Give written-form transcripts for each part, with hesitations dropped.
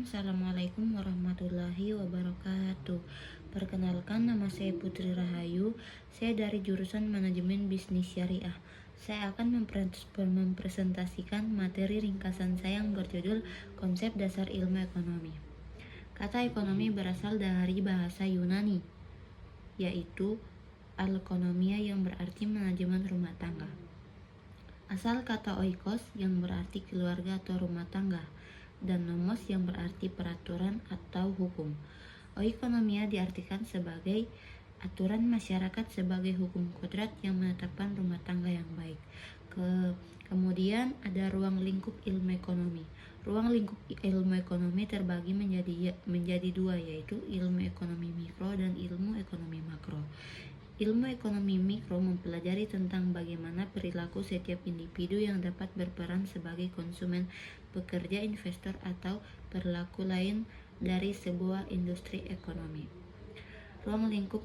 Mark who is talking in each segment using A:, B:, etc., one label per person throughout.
A: Assalamualaikum warahmatullahi wabarakatuh. Perkenalkan, nama saya Putri Rahayu. Saya dari jurusan Manajemen Bisnis Syariah. Saya akan mempresentasikan materi ringkasan saya yang berjudul Konsep Dasar Ilmu Ekonomi. Kata ekonomi berasal dari bahasa Yunani, yaitu alkonomia yang berarti manajemen rumah tangga. Asal kata oikos yang berarti keluarga atau rumah tangga, dan nomos yang berarti peraturan atau hukum. Oikonomia diartikan sebagai aturan masyarakat sebagai hukum kodrat yang menetapkan rumah tangga yang baik. Kemudian ada ruang lingkup ilmu ekonomi. Ruang lingkup ilmu ekonomi terbagi menjadi dua, yaitu ilmu ekonomi mikro dan ilmu ekonomi makro. Ilmu ekonomi mikro mempelajari tentang bagaimana perilaku setiap individu yang dapat berperan sebagai konsumen, pekerja, investor, atau perilaku lain dari sebuah industri ekonomi. Ruang lingkup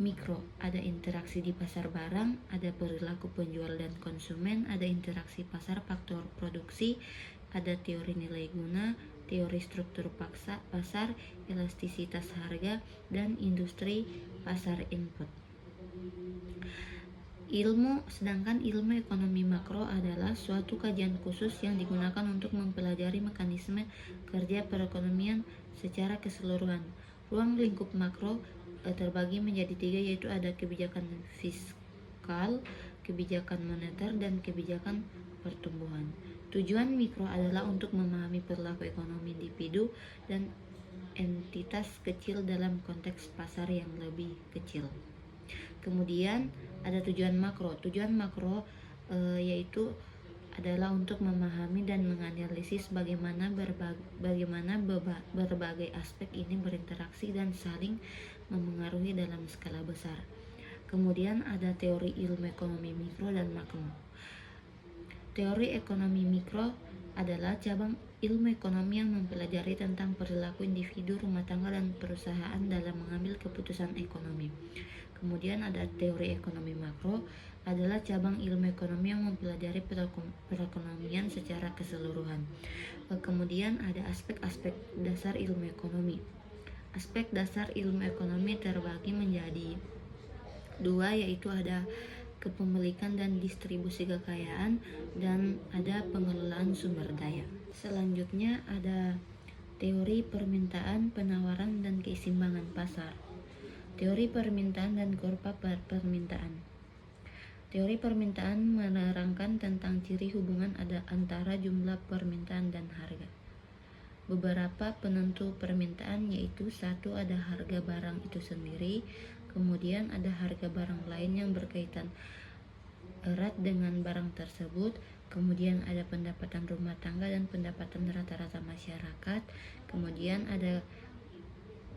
A: mikro, ada interaksi di pasar barang, ada perilaku penjual dan konsumen, ada interaksi pasar faktor produksi, ada teori nilai guna, teori struktur pasar, elastisitas harga, dan industri pasar input. Sedangkan ilmu ekonomi makro adalah suatu kajian khusus yang digunakan untuk mempelajari mekanisme kerja perekonomian secara keseluruhan. Ruang lingkup makro terbagi menjadi tiga, yaitu ada kebijakan fiskal, kebijakan moneter, dan kebijakan pertumbuhan. Tujuan mikro adalah untuk memahami perilaku ekonomi individu dan entitas kecil dalam konteks pasar yang lebih kecil. Kemudian ada tujuan makro. Tujuan makro yaitu adalah untuk memahami dan menganalisis bagaimana berbagai aspek ini berinteraksi dan saling memengaruhi dalam skala besar. Kemudian ada teori ilmu ekonomi mikro dan makro. Teori ekonomi mikro adalah cabang ilmu ekonomi yang mempelajari tentang perilaku individu, rumah tangga, dan perusahaan dalam mengambil keputusan ekonomi. Kemudian ada teori ekonomi makro, adalah cabang ilmu ekonomi yang mempelajari perekonomian secara keseluruhan. Kemudian ada aspek-aspek dasar ilmu ekonomi. Aspek dasar ilmu ekonomi terbagi menjadi dua, yaitu ada kepemilikan dan distribusi kekayaan, dan ada pengelolaan sumber daya. Selanjutnya ada teori permintaan, penawaran, dan keseimbangan pasar. Teori permintaan dan kurva permintaan. Teori permintaan menerangkan tentang ciri hubungan antara jumlah permintaan dan harga. Beberapa penentu permintaan yaitu: satu, ada harga barang itu sendiri, kemudian ada harga barang lain yang berkaitan erat dengan barang tersebut, kemudian ada pendapatan rumah tangga dan pendapatan rata-rata masyarakat, kemudian ada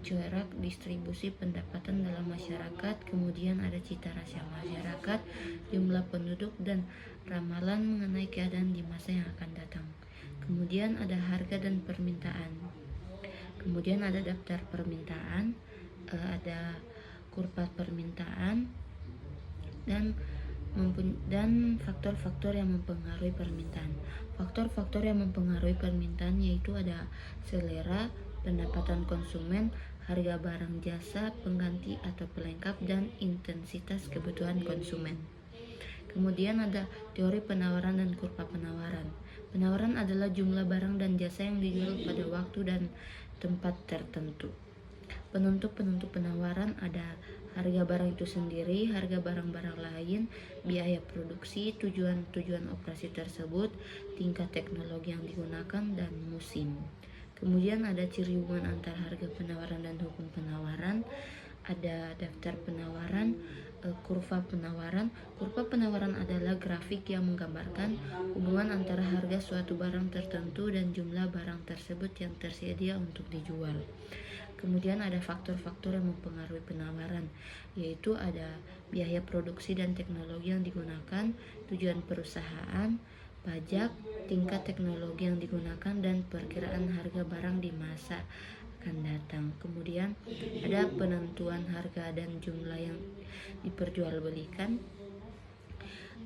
A: corak distribusi pendapatan dalam masyarakat, kemudian ada cita rasa masyarakat, jumlah penduduk, dan ramalan mengenai keadaan di masa yang akan datang. Kemudian ada harga dan permintaan. Kemudian ada daftar permintaan, ada kurva permintaan, dan faktor-faktor yang mempengaruhi permintaan. Faktor-faktor yang mempengaruhi permintaan yaitu ada selera, pendapatan konsumen, harga barang jasa, pengganti atau pelengkap, dan intensitas kebutuhan konsumen. Kemudian ada teori penawaran dan kurva penawaran. Penawaran adalah jumlah barang dan jasa yang dijual pada waktu dan tempat tertentu. Penentu-penentu penawaran ada harga barang itu sendiri, harga barang-barang lain, biaya produksi, tujuan operasi tersebut, tingkat teknologi yang digunakan, dan musim. Kemudian ada ciri hubungan antara harga penawaran dan hukum penawaran, ada daftar penawaran, kurva penawaran. Kurva penawaran adalah grafik yang menggambarkan hubungan antara harga suatu barang tertentu dan jumlah barang tersebut yang tersedia untuk dijual. Kemudian ada faktor-faktor yang mempengaruhi penawaran, yaitu ada biaya produksi dan teknologi yang digunakan, tujuan perusahaan, pajak, tingkat teknologi yang digunakan, dan perkiraan harga barang di masa akan datang. Kemudian ada penentuan harga dan jumlah yang diperjualbelikan,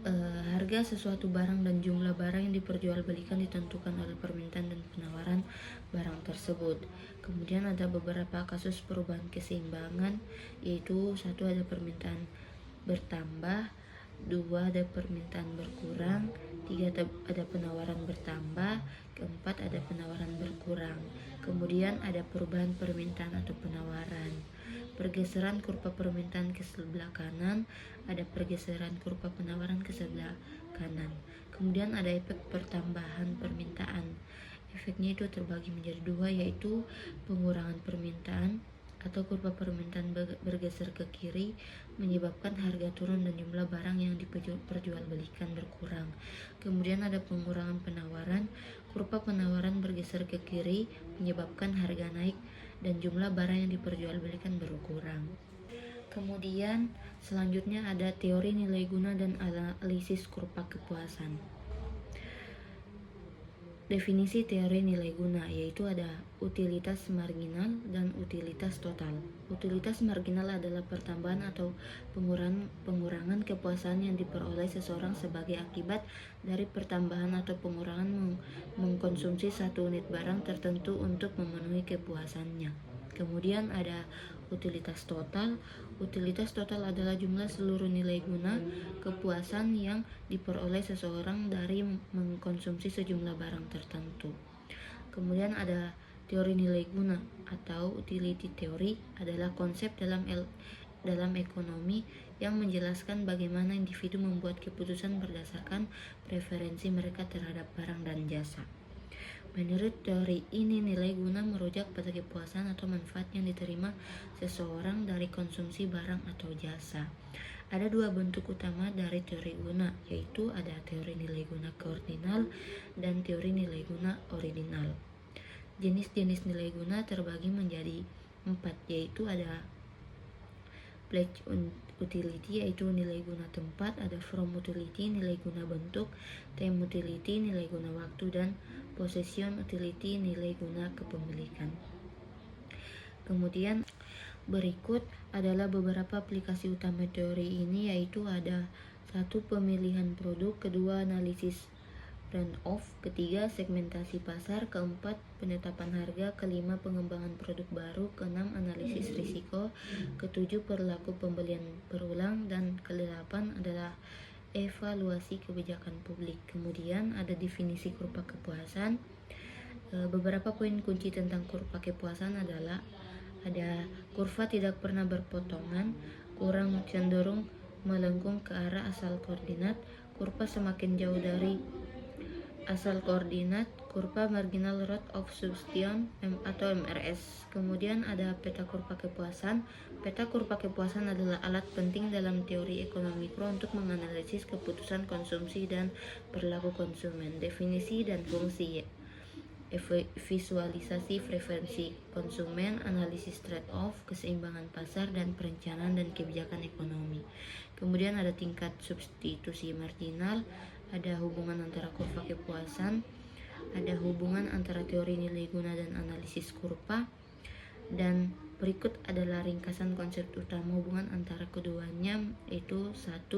A: Harga sesuatu barang dan jumlah barang yang diperjualbelikan ditentukan oleh permintaan dan penawaran barang tersebut. Kemudian ada beberapa kasus perubahan keseimbangan, yaitu satu, ada permintaan bertambah, dua, ada permintaan berkurang, tiga, ada penawaran bertambah, keempat, ada penawaran berkurang. Kemudian ada perubahan permintaan atau penawaran, pergeseran kurva permintaan ke sebelah kanan, ada pergeseran kurva penawaran ke sebelah kanan. Kemudian ada efek pertambahan permintaan. Efeknya itu terbagi menjadi dua, yaitu pengurangan permintaan atau kurva permintaan bergeser ke kiri menyebabkan harga turun dan jumlah barang yang diperjualbelikan berkurang. Kemudian ada pengurangan penawaran, kurva penawaran bergeser ke kiri menyebabkan harga naik dan jumlah barang yang diperjualbelikan berkurang. Kemudian selanjutnya ada teori nilai guna dan analisis kurva kepuasan. Definisi teori nilai guna yaitu ada utilitas marginal dan utilitas total. Utilitas marginal adalah pertambahan atau pengurangan kepuasan yang diperoleh seseorang sebagai akibat dari pertambahan atau pengurangan mengkonsumsi satu unit barang tertentu untuk memenuhi kepuasannya. Kemudian ada utilitas total. Utilitas total adalah jumlah seluruh nilai guna kepuasan yang diperoleh seseorang dari mengkonsumsi sejumlah barang tertentu. Kemudian ada teori nilai guna atau utility theory, adalah konsep dalam ekonomi yang menjelaskan bagaimana individu membuat keputusan berdasarkan preferensi mereka terhadap barang dan jasa. Menurut teori ini, nilai guna merujuk pada kepuasan atau manfaat yang diterima seseorang dari konsumsi barang atau jasa. Ada dua bentuk utama dari teori guna, yaitu ada teori nilai guna koordinal dan teori nilai guna ordinal. Jenis-jenis nilai guna terbagi menjadi 4, yaitu ada pledge utility yaitu nilai guna tempat, ada from utility nilai guna bentuk, time utility nilai guna waktu, dan possession utility nilai guna kepemilikan. Kemudian berikut adalah beberapa aplikasi utama teori ini, yaitu ada 1. Pemilihan produk, kedua analisis run-off, ketiga segmentasi pasar, keempat penetapan harga, kelima pengembangan produk baru, keenam analisis risiko, ketujuh perilaku pembelian berulang, dan kedelapan adalah evaluasi kebijakan publik. Kemudian ada definisi kurva kepuasan. Beberapa poin kunci tentang kurva kepuasan adalah ada kurva tidak pernah berpotongan, kurang cenderung melengkung ke arah asal koordinat, kurva semakin jauh dari asal koordinat, kurva marginal rate of substitution atau MRS. Kemudian ada peta kurva kepuasan. Peta kurva kepuasan adalah alat penting dalam teori ekonomi mikro untuk menganalisis keputusan konsumsi dan perilaku konsumen. Definisi dan fungsi: visualisasi preferensi konsumen, analisis trade-off, keseimbangan pasar, dan perencanaan dan kebijakan ekonomi. Kemudian ada tingkat substitusi marginal, ada hubungan antara kurva kepuasan, ada hubungan antara teori nilai guna dan analisis kurva, dan berikut adalah ringkasan konsep utama hubungan antara keduanya, yaitu 1.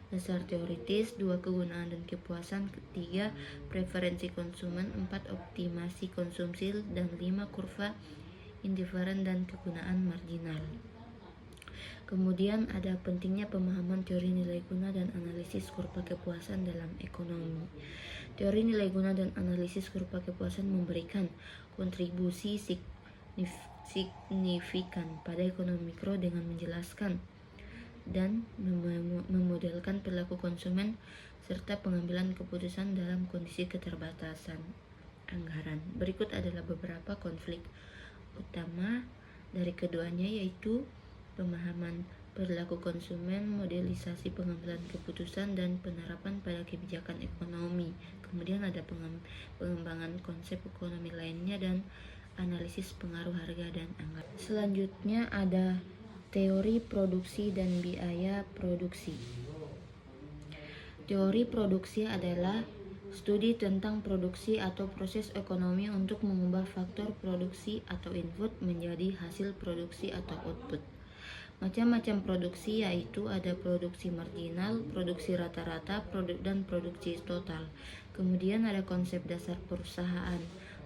A: Dasar teoritis, 2. Kegunaan dan kepuasan, 3. Preferensi konsumen, 4. Optimasi konsumsi, dan 5. Kurva indiferen dan kegunaan marginal. Kemudian ada pentingnya pemahaman teori nilai guna dan analisis kurva kepuasan dalam ekonomi. Teori nilai guna dan analisis kurva kepuasan memberikan kontribusi signifikan pada ekonomi mikro dengan menjelaskan dan memodelkan perilaku konsumen serta pengambilan keputusan dalam kondisi keterbatasan anggaran. Berikut adalah beberapa konflik utama dari keduanya, yaitu pemahaman perilaku konsumen, modelisasi pengambilan keputusan, dan penerapan pada kebijakan ekonomi. Kemudian ada pengembangan konsep ekonomi lainnya dan analisis pengaruh harga dan anggaran. Selanjutnya ada teori produksi dan biaya produksi. Teori produksi adalah studi tentang produksi atau proses ekonomi untuk mengubah faktor produksi atau input menjadi hasil produksi atau output. Macam-macam produksi yaitu ada produksi marginal, produksi rata-rata, dan produksi total. Kemudian ada konsep dasar perusahaan.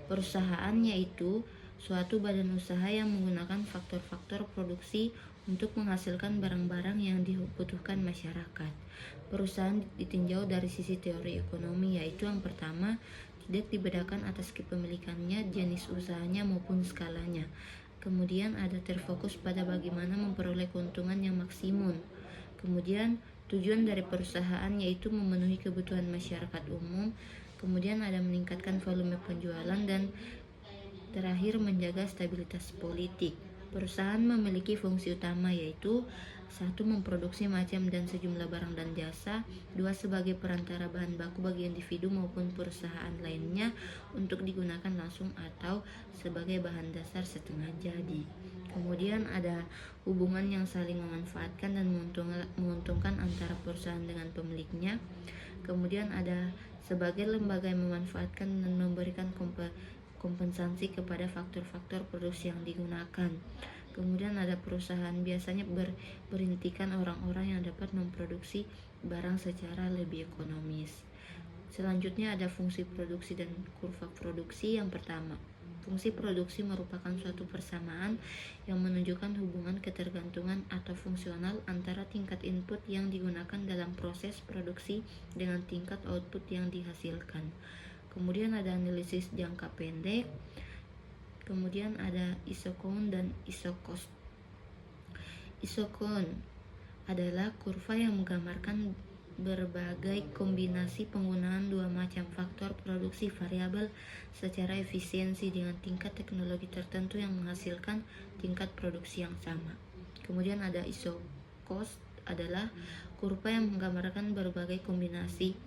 A: Perusahaan yaitu suatu badan usaha yang menggunakan faktor-faktor produksi untuk menghasilkan barang-barang yang dibutuhkan masyarakat. Perusahaan ditinjau dari sisi teori ekonomi, yaitu yang pertama, tidak dibedakan atas kepemilikannya, jenis usahanya maupun skalanya. Kemudian ada terfokus pada bagaimana memperoleh keuntungan yang maksimum. Kemudian tujuan dari perusahaan yaitu memenuhi kebutuhan masyarakat umum. Kemudian ada meningkatkan volume penjualan dan terakhir menjaga stabilitas politik. Perusahaan memiliki fungsi utama yaitu 1. Memproduksi macam dan sejumlah barang dan jasa. 2. Sebagai perantara bahan baku bagi individu maupun perusahaan lainnya untuk digunakan langsung atau sebagai bahan dasar setengah jadi. Kemudian ada hubungan yang saling memanfaatkan dan menguntungkan antara perusahaan dengan pemiliknya. Kemudian ada sebagai lembaga yang memanfaatkan dan memberikan kompensasi kepada faktor-faktor produksi yang digunakan. Kemudian ada perusahaan biasanya berintikan orang-orang yang dapat memproduksi barang secara lebih ekonomis. Selanjutnya ada fungsi produksi dan kurva produksi. Yang pertama, fungsi produksi merupakan suatu persamaan yang menunjukkan hubungan ketergantungan atau fungsional antara tingkat input yang digunakan dalam proses produksi dengan tingkat output yang dihasilkan. Kemudian ada analisis jangka pendek. Kemudian ada isocount dan isocost. Isocount adalah kurva yang menggambarkan berbagai kombinasi penggunaan dua macam faktor produksi variabel secara efisiensi dengan tingkat teknologi tertentu yang menghasilkan tingkat produksi yang sama. Kemudian ada isocost adalah kurva yang menggambarkan berbagai kombinasi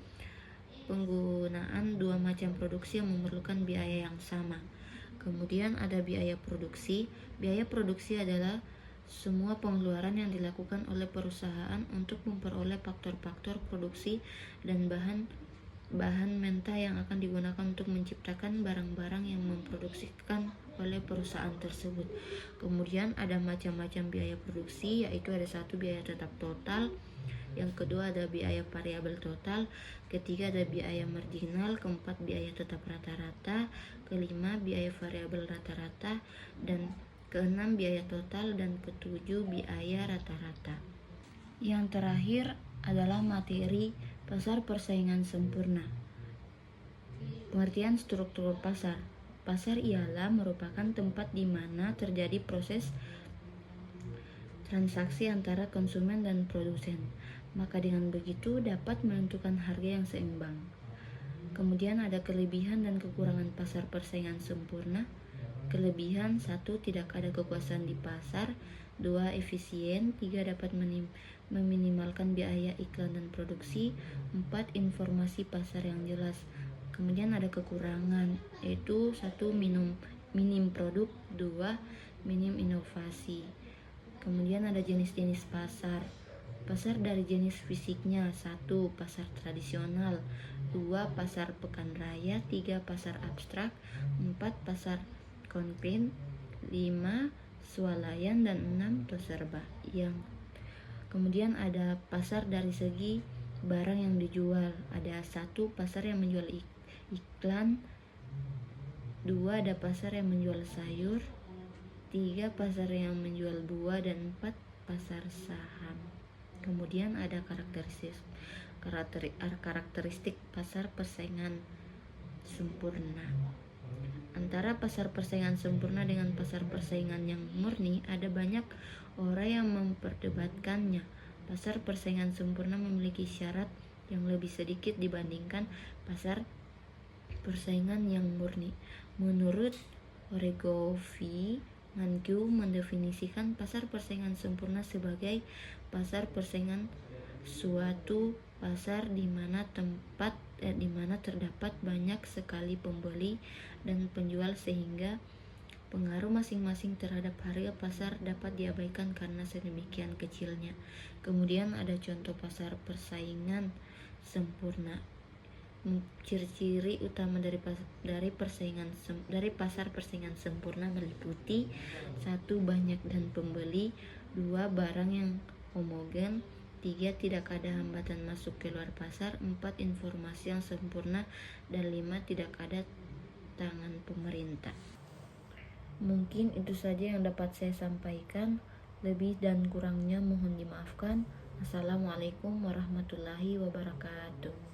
A: penggunaan dua macam produksi yang memerlukan biaya yang sama. Kemudian ada biaya produksi. Biaya produksi adalah semua pengeluaran yang dilakukan oleh perusahaan untuk memperoleh faktor-faktor produksi dan bahan mentah yang akan digunakan untuk menciptakan barang-barang yang memproduksikan oleh perusahaan tersebut. Kemudian ada macam-macam biaya produksi, yaitu ada 1. Biaya tetap total. Yang kedua ada biaya variabel total. Ketiga ada biaya marginal. Keempat biaya tetap rata-rata. Kelima biaya variabel rata-rata. Dan keenam biaya total. Dan ketujuh biaya rata-rata. Yang terakhir adalah materi pasar persaingan sempurna. Pengertian struktur pasar. Pasar ialah merupakan tempat di mana terjadi proses transaksi antara konsumen dan produsen. Maka dengan begitu dapat menentukan harga yang seimbang. Kemudian ada kelebihan dan kekurangan pasar persaingan sempurna. Kelebihan: 1. Tidak ada kekuasaan di pasar. 2. Efisien. 3. Dapat meminimalkan biaya iklan dan produksi. 4. Informasi pasar yang jelas. Kemudian ada kekurangan, yaitu 1. Minim produk. 2. Minim inovasi. Kemudian ada jenis-jenis pasar. Pasar dari jenis fisiknya: 1. Pasar tradisional. 2. Pasar pekan raya. 3. Pasar abstrak. 4. Pasar konkret. 5. Swalayan. Dan 6. Toserba. Kemudian ada pasar dari segi barang yang dijual. Ada 1. Pasar yang menjual iklan. 2. Ada pasar yang menjual sayur. 3. Pasar yang menjual buah. Dan 4. Pasar saham. Kemudian ada karakteristik pasar persaingan sempurna. Antara pasar persaingan sempurna dengan pasar persaingan yang murni, ada banyak orang yang memperdebatkannya. Pasar persaingan sempurna memiliki syarat yang lebih sedikit dibandingkan pasar persaingan yang murni. Menurut Oregovi, Mankiw mendefinisikan pasar persaingan sempurna sebagai pasar persaingan suatu pasar di mana terdapat banyak sekali pembeli dan penjual sehingga pengaruh masing-masing terhadap harga pasar dapat diabaikan karena sedemikian kecilnya. Kemudian ada contoh pasar persaingan sempurna. Ciri-ciri utama dari pasar persaingan sempurna meliputi: 1. Banyak dan pembeli. 2. Barang yang homogen. 3. Tidak ada hambatan masuk keluar pasar. 4. Informasi yang sempurna. Dan 5. Tidak ada tangan pemerintah. Mungkin itu saja yang dapat saya sampaikan. Lebih dan kurangnya mohon dimaafkan. Assalamualaikum warahmatullahi wabarakatuh.